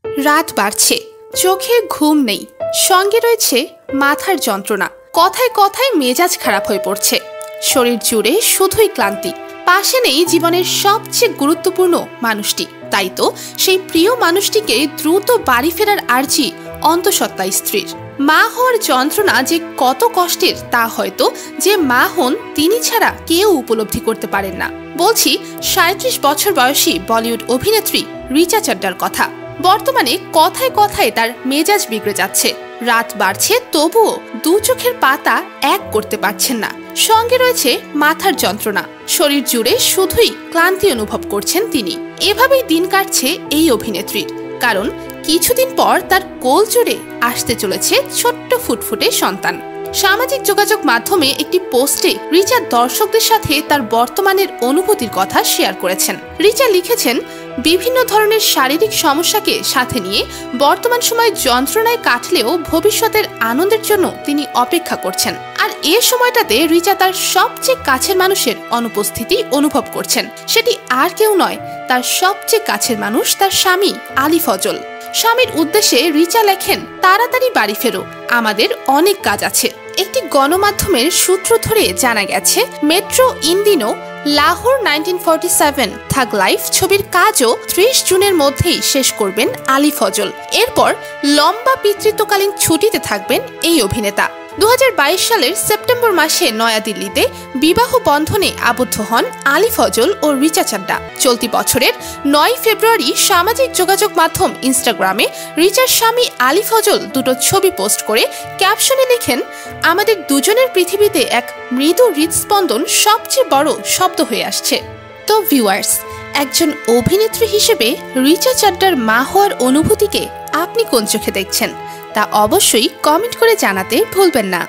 রাত বাড়ছে, চোখে ঘুম নেই, সঙ্গে রয়েছে মাথার যন্ত্রণা। কথায় কথায় মেজাজ খারাপ হয়ে পড়ছে, শরীর জুড়ে শুধুই ক্লান্তি। পাশে নেই জীবনের সবচেয়ে গুরুত্বপূর্ণ মানুষটি। তাই তো সেই প্রিয় মানুষটিকে দ্রুত বাড়ি ফেরার আর্জি অন্তঃসত্ত্বা স্ত্রীর। মা হওয়ার যন্ত্রণা যে কত কষ্টের তা হয়তো যে মা হন তিনি ছাড়া কেউ উপলব্ধি করতে পারেন না। বলছি ৩৭ বছর বয়সী বলিউড অভিনেত্রী রিচা চাড্ডার কথা। বর্তমানে কথায় কথায় তার মেজাজ বিগড়ে যাচ্ছে। রাত বাড়ছে, তবুও দু চোখের পাতা এক করতে পারছেন না। সঙ্গে রয়েছে মাথার যন্ত্রণা, শরীর জুড়ে শুধুই ক্লান্তি অনুভব করছেন তিনি। এভাবেই দিন কাটছে এই অভিনেত্রীর, কারণ কিছুদিন পর তার কোল জুড়ে আসতে চলেছে ছোট্ট ফুটফুটে সন্তান। সামাজিক যোগাযোগ মাধ্যমে একটি পোস্টে রিচা দর্শকদের সাথে তার বর্তমানের অনুভূতির কথা শেয়ার করেছেন। রিচা লিখেছেন, বিভিন্ন ধরনের শারীরিক সমস্যাকে সাথে নিয়ে বর্তমান সময় যন্ত্রণায় কাটলেও ভবিষ্যতের আনন্দের জন্য তিনি অপেক্ষা করছেন। আর এ সময়টাতে রিচা তার সবচেয়ে কাছের মানুষের অনুপস্থিতি অনুভব করছেন। সেটি আর কেউ নয়, তার সবচেয়ে কাছের মানুষ, তার স্বামী আলী ফজল। স্বামীর উদ্দেশ্যে রিচা লেখেন, তাড়াতাড়ি বাড়ি ফেরো, আমাদের অনেক কাজ আছে। একটি গণমাধ্যমের সূত্র ধরে জানা গেছে, মেট্রো ইন্দিনো লাহোর 1947 থাগ লাইফ ছবির কাজও 30 জুনের মধ্যেই শেষ করবেন আলী ফজল। এরপর লম্বা পিতৃত্বকালীন ছুটিতে থাকবেন এই অভিনেতা। 2022 সালের সেপ্টেম্বর মাসে নয়াদিল্লিতে বিবাহ বন্ধনে আবদ্ধ হন আলী ফজল ও রিচা চাড্ডা। চলতি বছরের 9 ফেব্রুয়ারি সামাজিক যোগাযোগ মাধ্যম ইনস্টাগ্রামে রিচার স্বামী আলী ফজল দুটো ছবি পোস্ট করে ক্যাপশনে লিখেন, আমাদের দুজনের পৃথিবীতে এক মৃদু হৃদস্পন্দন সবচেয়ে বড় শব্দ হয়ে আসছে। তো ভিউয়ার্স, একজন অভিনেত্রী হিসেবে রিচা চাড্ডার মা হওয়ার অনুভূতিকে আপনি কোন চোখে দেখছেন তা অবশ্যই কমেন্ট করে জানাতে ভুলবেন না।